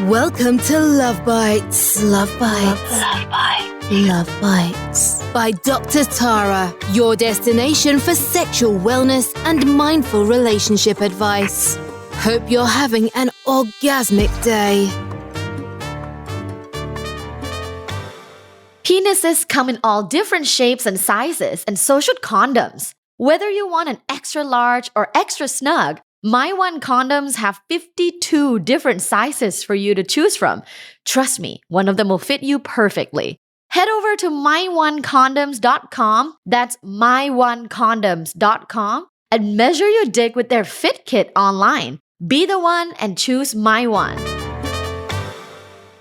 Welcome to Love Bites. Love Bites. Love Bites. Love Bites. By Dr. Tara, your destination for sexual wellness and mindful relationship advice. Hope you're having an orgasmic day. Penises come in all different shapes and sizes, and so should condoms. Whether you want an extra large or extra snug, My One condoms have 52 different sizes for you to choose from. Trust me, one of them will fit you perfectly. Head over to myonecondoms.com, that's myonecondoms.com, and measure your dick with their fit kit online. Be the one and choose My One.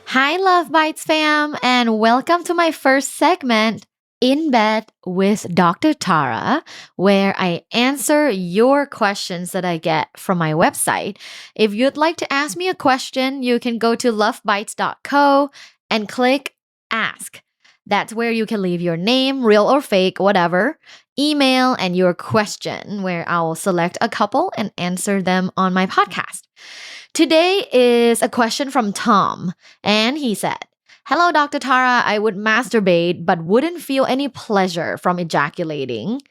Hi, Love Bites fam, and welcome to my first segment, In Bed with Dr. Tara, where I answer your questions that I get from my website. If you'd like to ask me a question, you can go to lovebites.co and click Ask. That's where you can leave your name, real or fake, whatever, email, and your question, where I'll select a couple and answer them on my podcast. Today is a question from Tom, and he said, Hello, Dr. Tara. I would masturbate but wouldn't feel any pleasure from ejaculating.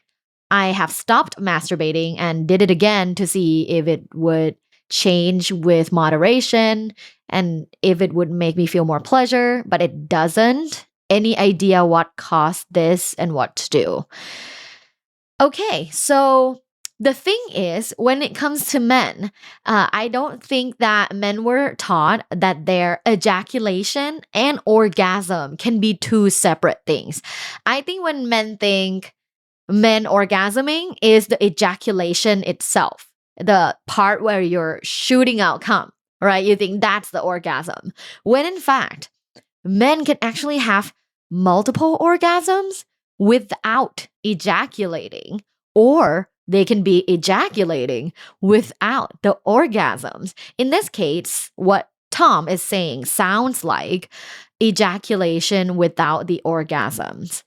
I have stopped masturbating and did it again to see if it would change with moderation and if it would make me feel more pleasure, but it doesn't. Any idea what caused this and what to do? Okay, so the thing is, when it comes to men, I don't think that men were taught that their ejaculation and orgasm can be two separate things. I think when men think men orgasming is the ejaculation itself, the part where you're shooting out cum, right? You think that's the orgasm. When in fact, men can actually have multiple orgasms without ejaculating, or they can be ejaculating without the orgasms. In this case, what Tom is saying sounds like ejaculation without the orgasms.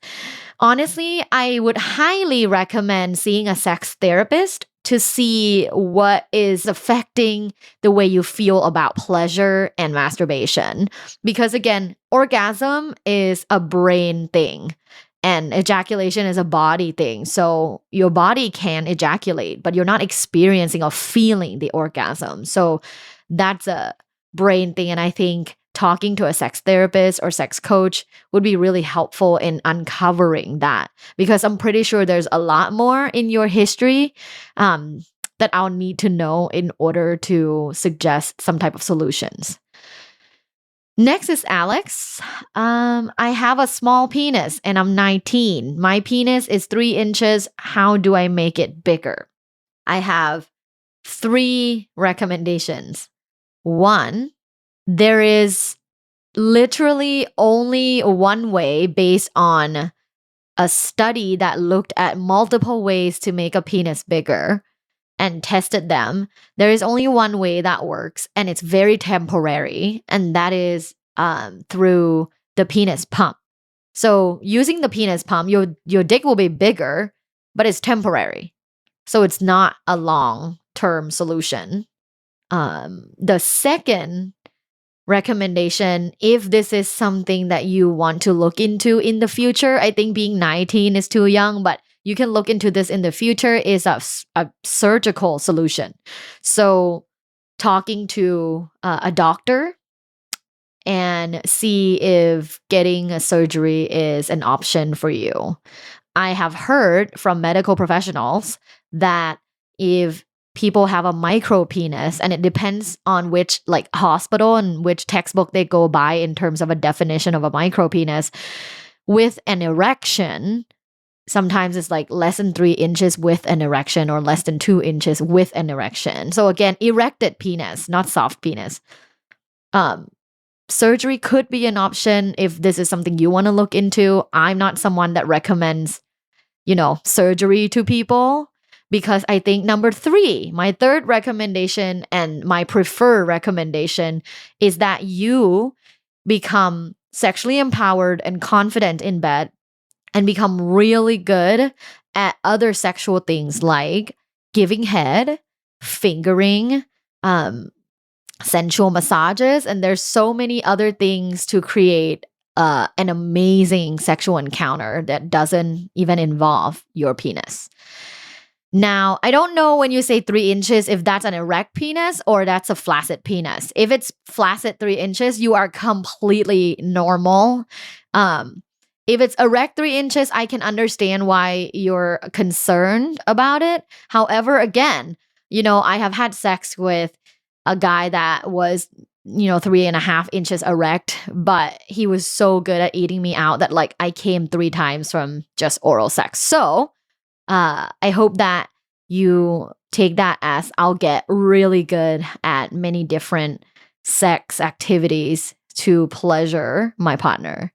Honestly, I would highly recommend seeing a sex therapist to see what is affecting the way you feel about pleasure and masturbation. Because again, orgasm is a brain thing. And ejaculation is a body thing. So your body can ejaculate, but you're not experiencing or feeling the orgasm. So that's a brain thing. And I think talking to a sex therapist or sex coach would be really helpful in uncovering that. Because I'm pretty sure there's a lot more in your history that I'll need to know in order to suggest some type of solutions. Next is Alex. I have a small penis and I'm 19. My penis is 3 inches. How do I make it bigger? I have 3 recommendations. 1, there is literally only one way based on a study that looked at multiple ways to make a penis bigger and tested them. There is only one way that works, and it's very temporary, and that is through the penis pump. So using the penis pump, your dick will be bigger, but it's temporary. So it's not a long-term solution. The second recommendation, if this is something that you want to look into in the future, I think being 19 is too young, but you can look into this in the future, is a surgical solution. So talking to a doctor and see if getting a surgery is an option for you. I have heard from medical professionals that if people have a micro penis, and it depends on which hospital and which textbook they go by in terms of a definition of a micro penis, with an erection, sometimes it's less than 3 inches with an erection or less than 2 inches with an erection. So again, erected penis, not soft penis. Surgery could be an option if this is something you want to look into. I'm not someone that recommends, surgery to people, because I think number 3, my third recommendation and my preferred recommendation is that you become sexually empowered and confident in bed and become really good at other sexual things like giving head, fingering, sensual massages, and there's so many other things to create an amazing sexual encounter that doesn't even involve your penis. Now, I don't know when you say 3 inches if that's an erect penis or that's a flaccid penis. If it's flaccid 3 inches, you are completely normal. If it's erect 3 inches, I can understand why you're concerned about it. However, again, I have had sex with a guy that was 3.5 inches erect, but he was so good at eating me out that like I came 3 times from just oral sex. So I hope that you take that as I'll get really good at many different sex activities to pleasure my partner.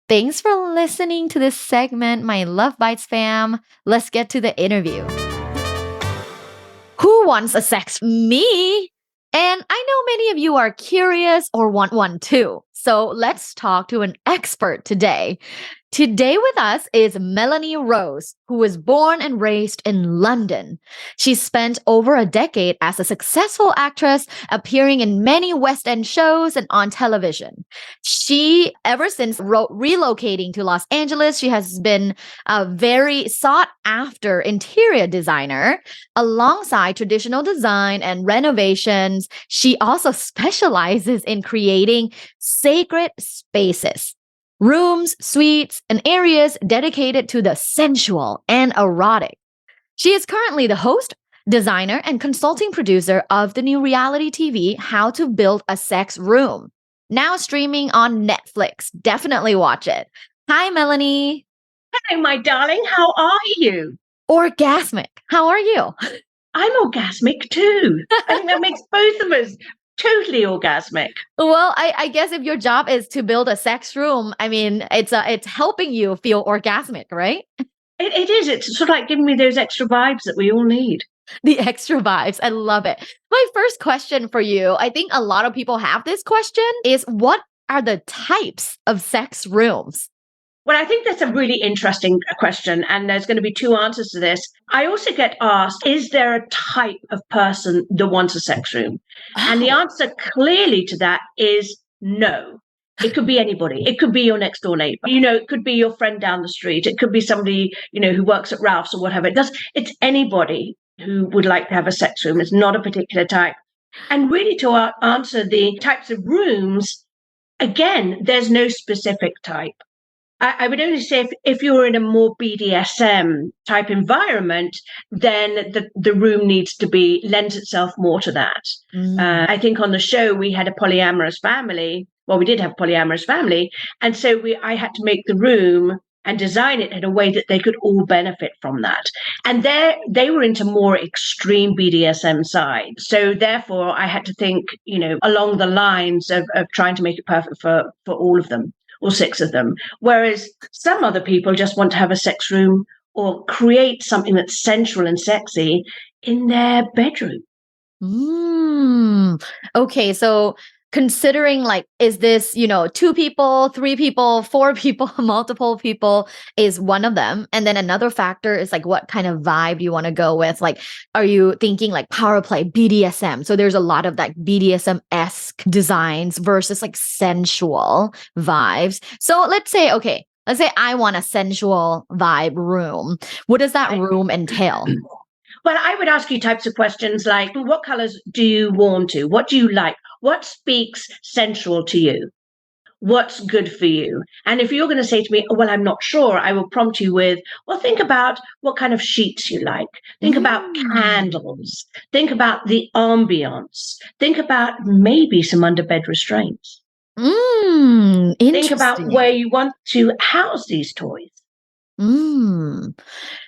Thanks for listening to this segment, my Love Bites fam. Let's get to the interview. Who wants a sex? Me? And I know many of you are curious or want one too. So let's talk to an expert today. Today with us is Melanie Rose, who was born and raised in London. She spent over a decade as a successful actress, appearing in many West End shows and on television. She, ever since relocating to Los Angeles, she has been a very sought after interior designer. Alongside traditional design and renovations, she also specializes in creating sacred spaces. Rooms, suites, and areas dedicated to the sensual and erotic. She is currently the host, designer, and consulting producer of the new reality TV, How to Build a Sex Room. Now streaming on Netflix. Definitely watch it. Hi, Melanie. Hello, my darling. How are you? Orgasmic. How are you? I'm orgasmic too. I think that makes both of us totally orgasmic. Well, I guess if your job is to build a sex room, I mean, it's helping you feel orgasmic, right? It is. It's sort of like giving me those extra vibes that we all need. The extra vibes. I love it. My first question for you, I think a lot of people have this question, is what are the types of sex rooms? Well, I think that's a really interesting question, and there's going to be two answers to this. I also get asked, is there a type of person that wants a sex room? And the answer clearly to that is no. It could be anybody. It could be your next door neighbor. It could be your friend down the street. It could be somebody, who works at Ralph's or whatever. It's anybody who would like to have a sex room. It's not a particular type. And really to answer the types of rooms, again, there's no specific type. I would only say if you're in a more BDSM type environment, then the room needs to lends itself more to that. I think on the show we had a polyamorous family. Well, we did have a polyamorous family. And so I had to make the room and design it in a way that they could all benefit from that. And they were into more extreme BDSM side. So therefore, I had to think, along the lines of trying to make it perfect for all of them. Or 6 of them. Whereas some other people just want to have a sex room or create something that's sensual and sexy in their bedroom. Okay, so considering like, is this, 2 people, 3 people, 4 people, multiple people is one of them. And then another factor is like, what kind of vibe do you want to go with? Like, are you thinking like power play, BDSM? So there's a lot of like BDSM-esque designs versus like sensual vibes. So let's say I want a sensual vibe room. What does that room entail? Well, I would ask you types of questions like, what colors do you warm to? What do you like? What speaks sensual to you? What's good for you? And if you're going to say to me, well, I'm not sure, I will prompt you with, well, think about what kind of sheets you like. Think about candles. Think about the ambience. Think about maybe some underbed restraints. Think about where you want to house these toys. So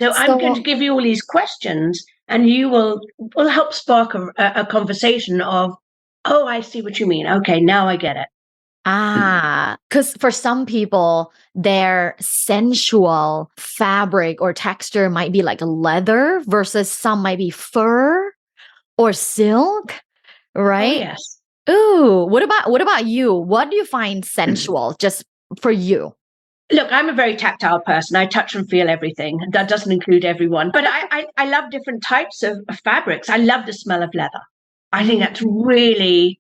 I'm going to give you all these questions and you will help spark a conversation of, oh, I see what you mean. Okay, now I get it. Because for some people, their sensual fabric or texture might be like leather versus some might be fur or silk, right? Oh, yes. Ooh, what about you? What do you find sensual just for you? Look, I'm a very tactile person. I touch and feel everything. That doesn't include everyone. But I love different types of fabrics. I love the smell of leather. I think that's really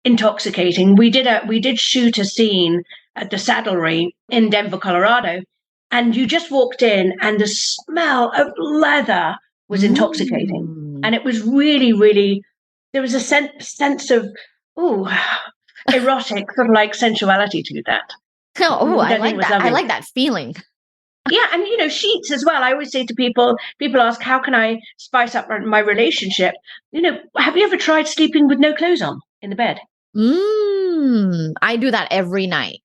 intoxicating. We did shoot a scene at the Saddlery in Denver, Colorado, and you just walked in and the smell of leather was intoxicating. And it was really, really, there was a sense of, erotic, sort of like sensuality to that. I like that. I like that feeling. Yeah, and sheets as well. I always say to people ask, how can I spice up my relationship? Have you ever tried sleeping with no clothes on in the bed? I do that every night.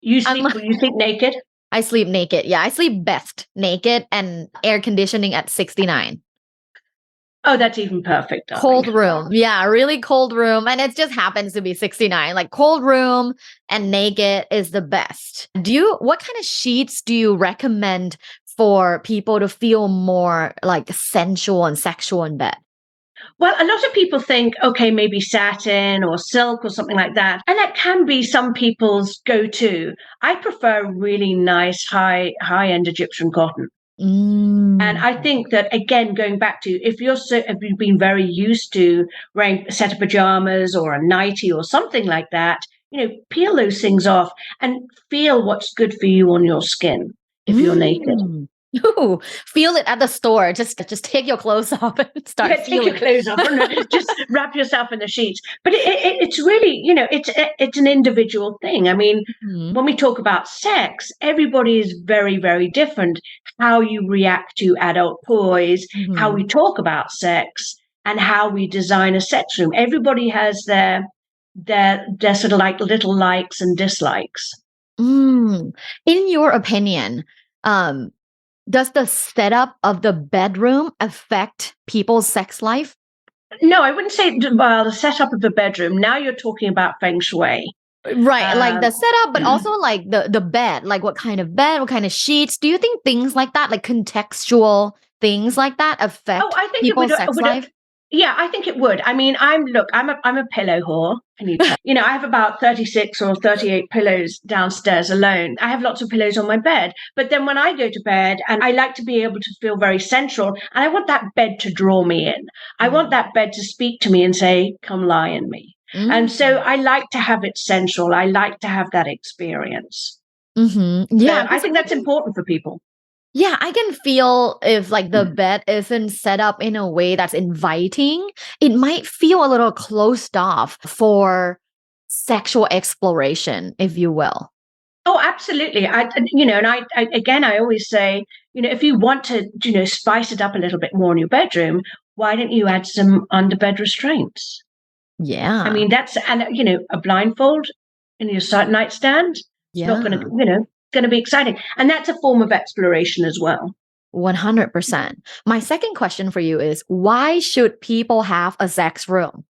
You sleep naked? I sleep naked. Yeah, I sleep best naked and air conditioning at 69. Oh, that's even perfect. Darling. Cold room. Yeah, really cold room. And it just happens to be 69. Like cold room and naked is the best. What kind of sheets do you recommend for people to feel more like sensual and sexual in bed? Well, a lot of people think, okay, maybe satin or silk or something like that. And that can be some people's go-to. I prefer really nice high-end Egyptian cotton. And I think that, again, going back to if you've been very used to wearing a set of pajamas or a nightie or something like that, peel those things off and feel what's good for you on your skin if you're naked. Ooh, feel it at the store. Just take your clothes off and start feeling. Take your clothes off and just wrap yourself in the sheets. But it's really, it's an individual thing. I mean, when we talk about sex, everybody is very, very different. How you react to adult toys, how we talk about sex, and how we design a sex room. Everybody has their sort of like little likes and dislikes. In your opinion, does the setup of the bedroom affect people's sex life? No, I wouldn't say the setup of the bedroom. Now you're talking about feng shui. Right, like the setup, but also like the bed, like what kind of bed, what kind of sheets. Do you think things like that, like contextual things like that affect people's sex life? Yeah, I think it would. I mean, I'm a pillow whore. I have about 36 or 38 pillows downstairs alone. I have lots of pillows on my bed. But then when I go to bed, and I like to be able to feel very central, and I want that bed to draw me in. I want that bed to speak to me and say, come lie in me. And so I like to have it central. I like to have that experience. Yeah, so I think that's important for people. Yeah, I can feel if like the bed isn't set up in a way that's inviting, it might feel a little closed off for sexual exploration, if you will. Oh, absolutely. I always say, if you want to, spice it up a little bit more in your bedroom, why don't you add some underbed restraints? Yeah. I mean, a blindfold in your nightstand. It's not going to, going to be exciting. And that's a form of exploration as well. 100%. My second question for you is, why should people have a sex room?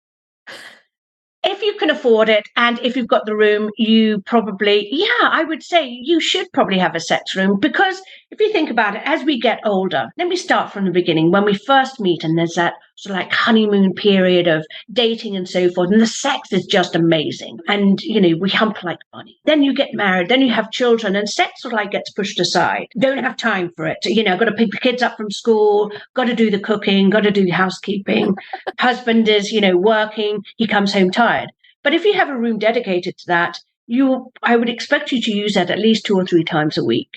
If you can afford it, and if you've got the room, you probably, I would say you should probably have a sex room, because if you think about it, as we get older, let me start from the beginning. When we first meet, and there's that sort of like honeymoon period of dating and so forth, and the sex is just amazing. And, we hump like bunny. Then you get married, then you have children, and sex sort of like gets pushed aside. Don't have time for it. Got to pick the kids up from school, got to do the cooking, got to do the housekeeping. Husband is, working, he comes home tired. But if you have a room dedicated to that, I would expect you to use that at least 2 or 3 times a week,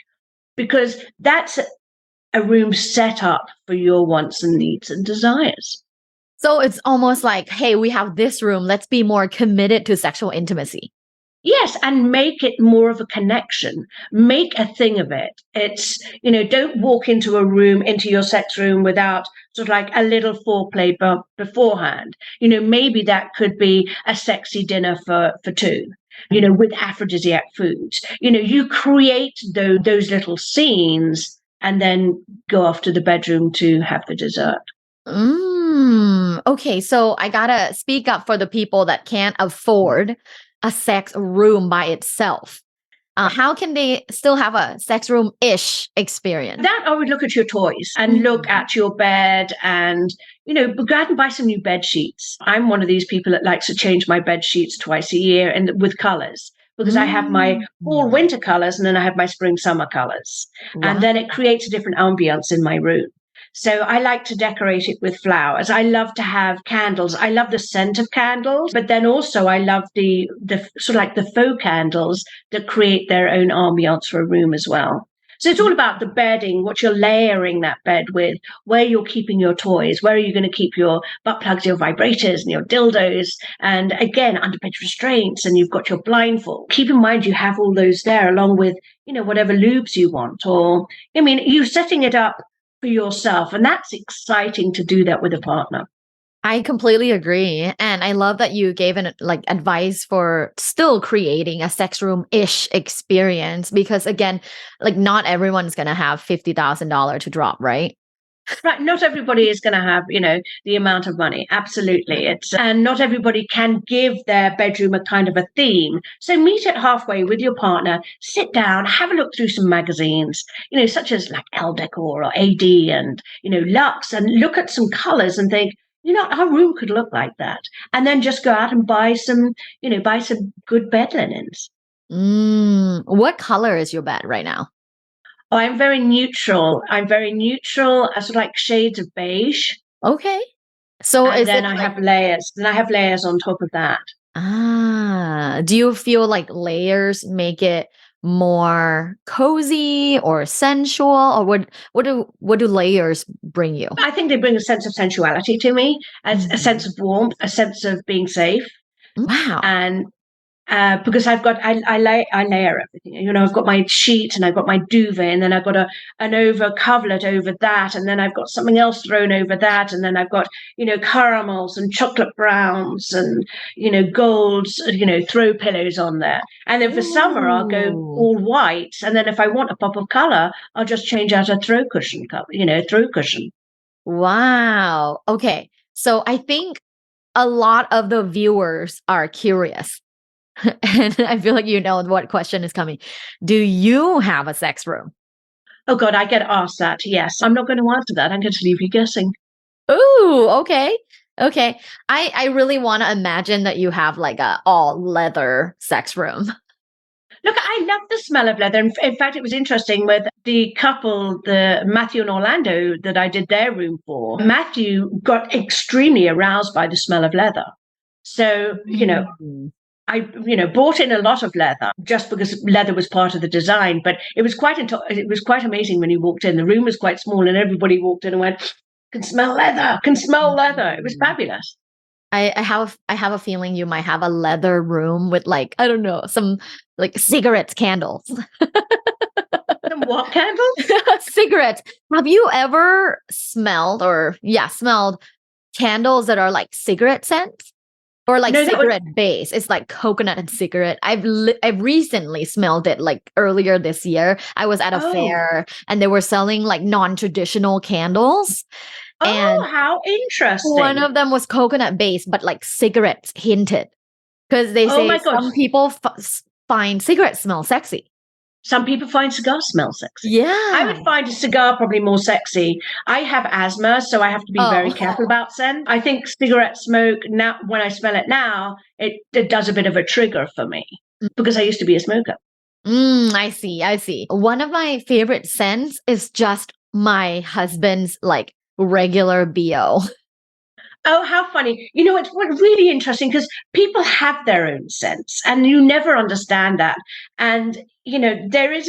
because that's a room set up for your wants and needs and desires. So it's almost like, hey, we have this room. Let's be more committed to sexual intimacy. Yes, and make it more of a connection. Make a thing of it. It's, don't walk into your sex room without sort of like a little foreplay beforehand. Maybe that could be a sexy dinner for 2, with aphrodisiac foods. You create those little scenes and then go off to the bedroom to have the dessert. Okay, so I gotta speak up for the people that can't afford a sex room by itself. How can they still have a sex room-ish experience? That I would look at your toys and look at your bed and, go out and buy some new bed sheets. I'm one of these people that likes to change my bed sheets twice a year and with colors, because I have my fall winter colors and then I have my spring summer colors. Wow. And then it creates a different ambience in my room. So I like to decorate it with flowers. I love to have candles. I love the scent of candles, but then also I love the sort of like the faux candles that create their own ambiance for a room as well. So it's all about the bedding, what you're layering that bed with, where you're keeping your toys, where are you going to keep your butt plugs, your vibrators, and your dildos, and again, underbed restraints, and you've got your blindfold. Keep in mind you have all those there along with, whatever lubes you want, or, you're setting it up for yourself, and that's exciting to do that with a partner. I completely agree. And I love that you gave an advice for still creating a sex room-ish experience because again, not everyone's gonna have $50,000 to drop, right? Right. Not everybody is going to have, the amount of money. Absolutely. And not everybody can give their bedroom a kind of a theme. So meet it halfway with your partner, sit down, have a look through some magazines, such as like Elle Decor or AD and, Lux, and look at some colors and think, our room could look like that. And then just go out and buy some good bed linens. What color is your bed right now? Oh, I'm very neutral. Sort of like shades of beige. Okay. So And is then it I have layers. Then I have layers on top of that. do you feel like layers make it more cozy or sensual, or what do layers bring you? I think they bring a sense of sensuality to me, as a sense Mhm. of warmth, a sense of being safe, Wow. and because I layer everything. I've got my sheet and I've got my duvet, and then I've got an over coverlet over that, and then I've got something else thrown over that, and then I've got caramels and chocolate browns and golds, throw pillows on there. And then for summer I'll go Ooh. all white, and then if I want a pop of color, I'll just change out a throw cushion color, throw cushion. Wow. Okay. So I think a lot of the viewers are curious. And I feel like you know what question is coming. Do you have a sex room? Oh God, I get asked that. Yes, I'm not going to answer that. I'm going to leave you guessing. Ooh, okay. Okay. I really want to imagine that you have like a all leather sex room. Look, I love the smell of leather. In fact, it was interesting with the couple, the Matthew and Orlando, that I did their room for. Matthew got extremely aroused by the smell of leather. So, Mm. I, bought in a lot of leather just because leather was part of the design. But it was it was quite amazing when you walked in. The room was quite small, and everybody walked in and went, "Can smell leather! Can smell leather!" It was Mm. fabulous. I have a feeling you might have a leather room with like, I don't know, some like cigarettes candles. Some what candles? Cigarettes. Have you ever smelled candles that are like cigarette scents? Or like No, that was cigarette base. It's like coconut and cigarette. I've recently smelled it like earlier this year. I was at a oh fair and they were selling like non-traditional candles. oh, And how one interesting! of them was coconut based, but like cigarettes hinted. Because they Oh say my gosh. some people find cigarette smell sexy. Some people find cigar smell sexy. I Yeah. would find a cigar probably more sexy. I have asthma, so I have to be very Oh. careful about scent. I think cigarette smoke now, when I smell it now, it does a bit of a trigger for me because I used to be a smoker. I see. I see. One of my favorite scents is just my husband's like regular BO. Oh, how funny. It's really interesting because people have their own sense and you never understand that. And, there is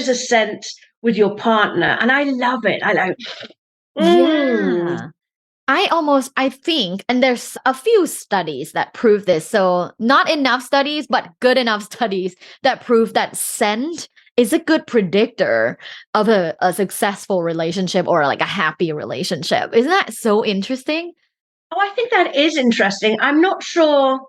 a sense with your partner and I love it. I like, mm. Yeah. I think, and there's a few studies that prove this. So, not enough studies, but good enough studies that prove that scent is a good predictor of a successful relationship or like a happy relationship. Isn't that so interesting? Oh, I think that is interesting. I'm not sure.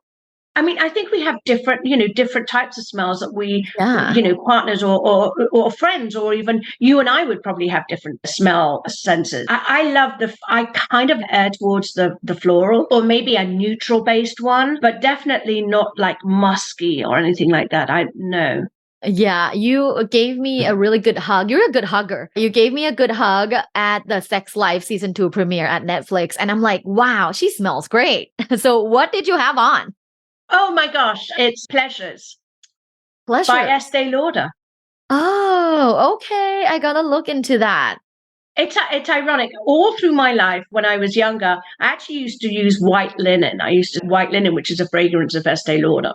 I mean, I think we have different types of smells that Yeah. partners or friends, or even you and I would probably have different smell senses. I love I kind of err towards the floral or maybe a neutral based one, but definitely not like musky or anything like that. I no. Yeah, you gave me a really good hug. You're a good hugger. You gave me a good hug at the Sex Life season 2 premiere at Netflix. And I'm like, wow, she smells great. So, what did you have on? Oh my gosh, it's Pleasures by Pleasure. Estee Lauder. Oh, okay. I gotta look into that. It's ironic. All through my life, when I was younger, I actually used to use white linen. White linen, which is a fragrance of Estee Lauder.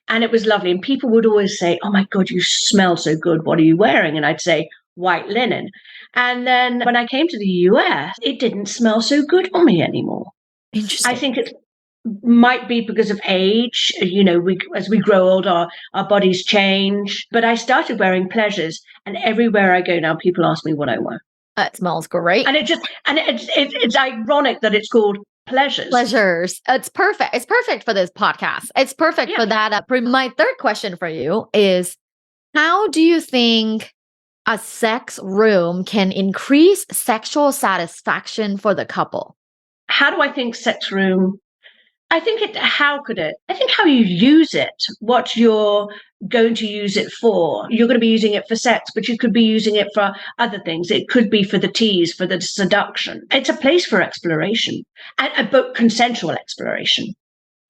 And it was lovely. And people would always say, "Oh my God, you smell so good. What are you wearing?" And I'd say, "White linen." And then when I came to the US, it didn't smell so good on me anymore. Interesting. I think it might be because of age. As we grow older, our bodies change. But I started wearing Pleasures, and everywhere I go now, people ask me what I wear. It smells great. And it's ironic that it's called Pleasures. It's perfect. It's perfect for this podcast. It's perfect for that. My third question for you is, how do you think a sex room can increase sexual satisfaction for the couple? How do I think sex room? How could it? I think how you use it, what you're going to use it for. You're going to be using it for sex, but you could be using it for other things. It could be for the tease, for the seduction. It's a place for exploration, but consensual exploration.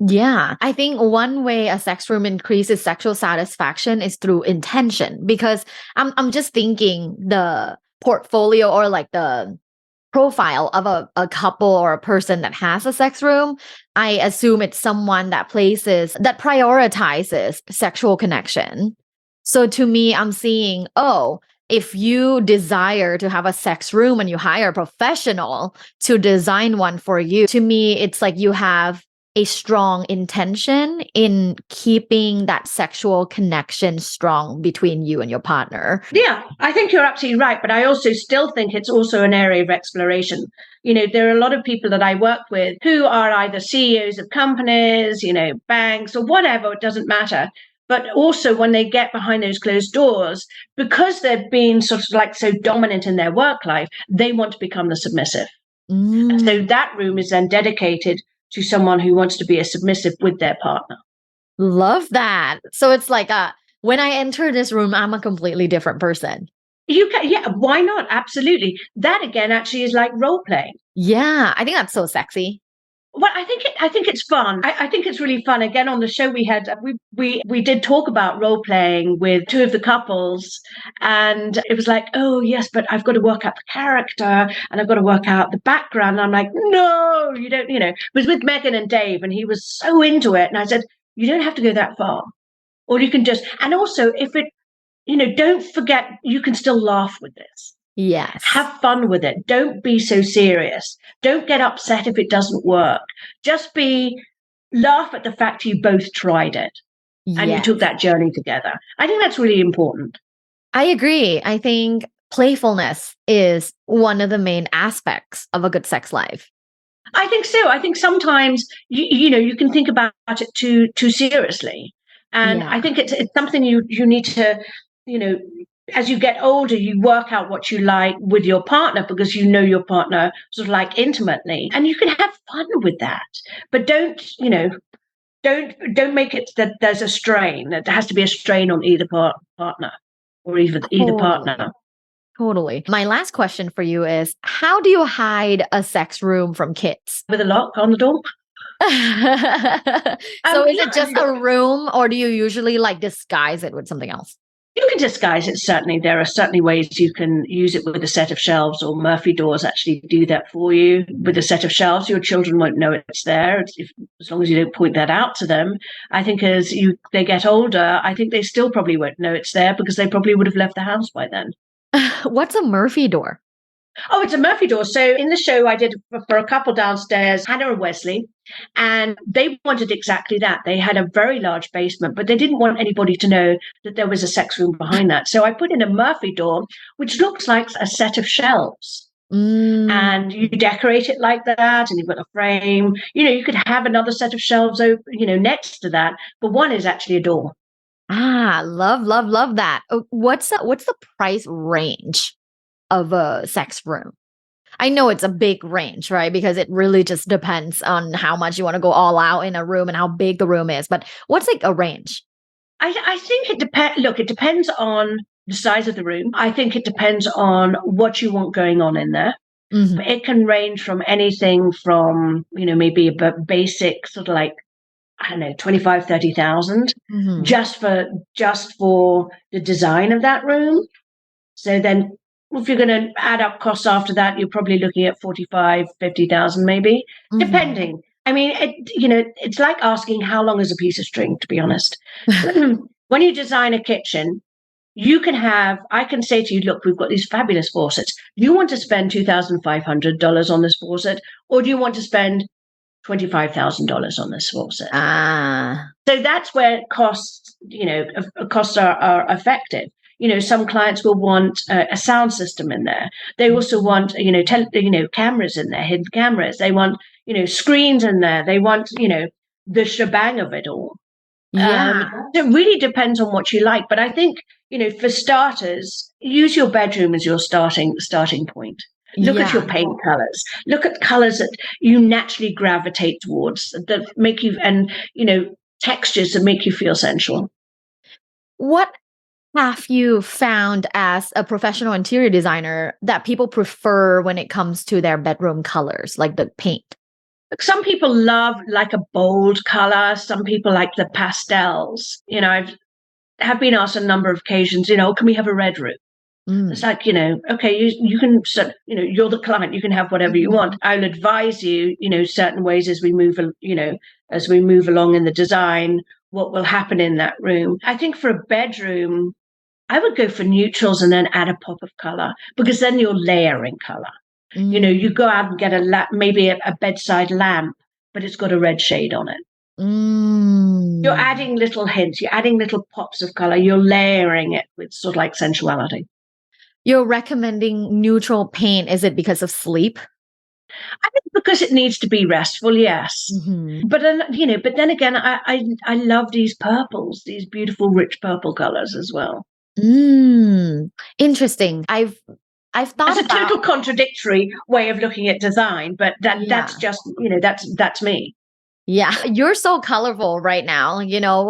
Yeah. I think one way a sex room increases sexual satisfaction is through intention, because I'm just thinking the portfolio or like the profile of a couple or a person that has a sex room. I assume it's someone that prioritizes sexual connection. So to me, I'm seeing, if you desire to have a sex room and you hire a professional to design one for you, to me, it's like you have a strong intention in keeping that sexual connection strong between you and your partner. Yeah, I think you're absolutely right. But I also still think it's also an area of exploration. There are a lot of people that I work with who are either CEOs of companies, banks or whatever, it doesn't matter. But also when they get behind those closed doors, because they've been sort of like so dominant in their work life, they want to become the submissive. And so that room is then dedicated to someone who wants to be a submissive with their partner. Love that. So it's like when I enter this room, I'm a completely different person. You can, yeah, why not? Absolutely. That again actually is like role playing. Yeah, I think that's so sexy. Well, I think it's fun. I think it's really fun. Again, on the show we did talk about role playing with two of the couples, and it was like, oh yes, but I've got to work out the character and I've got to work out the background. And I'm like, no, you don't. It was with Megan and Dave, and he was so into it, and I said, you don't have to go that far, or you can just. And also, if it, don't forget, you can still laugh with this. Yes. Have fun with it. Don't be so serious. Don't get upset if it doesn't work. Just laugh at the fact you both tried it and you took that journey together. I think that's really important. I agree. I think playfulness is one of the main aspects of a good sex life. I think so. I think sometimes you can think about it too seriously, and I think it's something you need to as you get older, you work out what you like with your partner because you know your partner sort of like intimately, and you can have fun with that. But don't make it that there's a strain. That there has to be a strain on either partner or either partner. Totally. My last question for you is, how do you hide a sex room from kids? With a lock on the door. So is it just a room, or do you usually like disguise it with something else? You can disguise it, certainly. There are certainly ways you can use it with a set of shelves, or Murphy doors actually do that for you. With a set of shelves, your children won't know it's there as long as you don't point that out to them. I think as they get older, I think they still probably won't know it's there because they probably would have left the house by then. What's a Murphy door? Oh, it's a Murphy door. So in the show I did for a couple downstairs, Hannah and Wesley, and they wanted exactly that. They had a very large basement, but they didn't want anybody to know that there was a sex room behind that. So I put in a Murphy door, which looks like a set of shelves. And you decorate it like that, and you've got a frame. You could have another set of shelves next to that, but one is actually a door. Love that. What's the price range of a sex room? I know it's a big range, right? Because it really just depends on how much you want to go all out in a room and how big the room is. But what's like a range? I think it depends. Look, it depends on the size of the room. I think it depends on what you want going on in there. Mm-hmm. It can range from anything from, maybe a basic sort of like, I don't know, 25, 30,000 just for the design of that room. So then if you're going to add up costs after that, you're probably looking at 45, 50,000 maybe, depending. I mean, it's like asking how long is a piece of string, to be honest. When you design a kitchen, I can say to you, look, we've got these fabulous faucets. Do you want to spend $2,500 on this faucet, or do you want to spend $25,000 on this faucet? So that's where costs are effective. Some clients will want a sound system in there. They also want, cameras in there, hidden cameras. They want, screens in there. They want, the shebang of it all. Yeah. It really depends on what you like. But I think, for starters, use your bedroom as your starting point. Look at your paint colors. Look at colors that you naturally gravitate towards, that make you, and, textures that make you feel sensual. What have you found as a professional interior designer that people prefer when it comes to their bedroom colors, like the paint? Some people love like a bold color. Some people like the pastels. I have been asked on a number of occasions, can we have a red room? It's like, okay, you can, you're the client, you can have whatever you want. I'll advise you, certain ways as we move along in the design, what will happen in that room. I think for a bedroom, I would go for neutrals and then add a pop of color, because then you're layering color. You go out and get maybe a bedside lamp, but it's got a red shade on it. You're adding little hints, you're adding little pops of color, you're layering it with sort of like sensuality. You're recommending neutral paint. Is it because of sleep? I think because it needs to be restful, yes. But then again, I love these purples, these beautiful, rich purple colors as well. Interesting. I've thought it's a total contradictory way of looking at design, but that's just, that's me. Yeah, you're so colorful right now.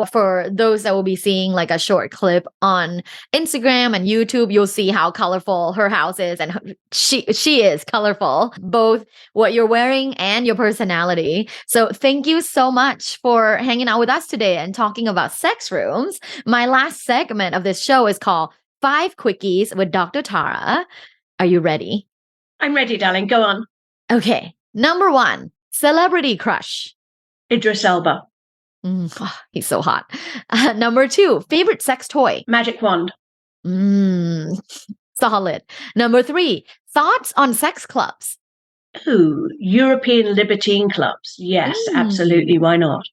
For those that will be seeing like a short clip on Instagram and YouTube, you'll see how colorful her house is, and she is colorful, both what you're wearing and your personality. So thank you so much for hanging out with us today and talking about sex rooms. My last segment of this show is called 5 Quickies with Dr. Tara. Are you ready? I'm ready, darling. Go on. Okay. Number 1, celebrity crush. Idris Elba. He's so hot. Number 2, favorite sex toy. Magic wand. Solid. Number 3, thoughts on sex clubs. Ooh, European libertine clubs. Yes, absolutely. Why not?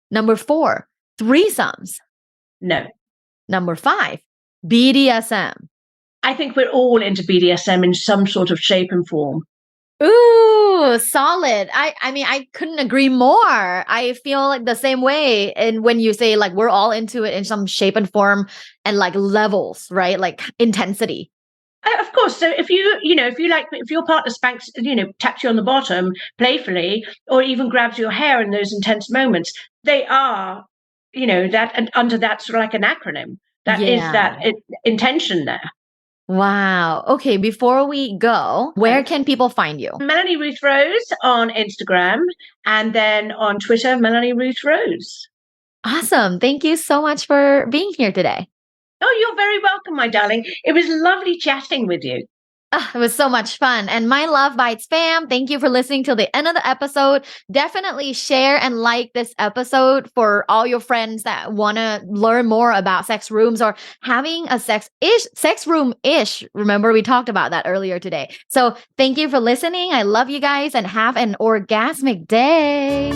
Number 4, threesomes. No. Number 5, BDSM. I think we're all into BDSM in some sort of shape and form. Ooh, solid. I mean, I couldn't agree more. I feel like the same way. And when you say like we're all into it in some shape and form and like levels, right? Like intensity. Of course. So if your partner spanks, taps you on the bottom playfully, or even grabs your hair in those intense moments, they are, that, and under that sort of like an acronym. That is that intention there. Wow. Okay, before we go, where can people find you? Melanie Ruth Rose on Instagram, and then on Twitter, Melanie Ruth Rose. Awesome. Thank you so much for being here today. Oh, you're very welcome, my darling. It was lovely chatting with you. It was so much fun. And my Love Bites fam, thank you for listening till the end of the episode. Definitely share and like this episode for all your friends that want to learn more about sex rooms or having a sex room-ish. Remember, we talked about that earlier today. So thank you for listening. I love you guys and have an orgasmic day.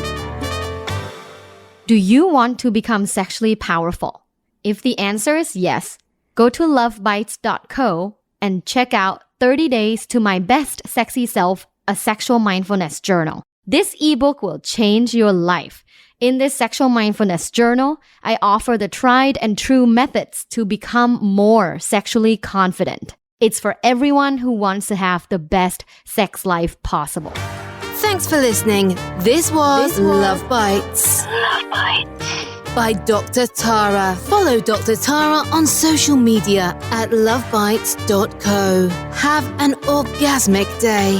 Do you want to become sexually powerful? If the answer is yes, go to lovebites.co and check out 30 Days to My Best Sexy Self, a Sexual Mindfulness Journal. This ebook will change your life. In this sexual mindfulness journal, I offer the tried and true methods to become more sexually confident. It's for everyone who wants to have the best sex life possible. Thanks for listening. This was Love Bites. Love Bites. By Dr. Tara. Follow Dr. Tara on social media at lovebites.co. Have an orgasmic day.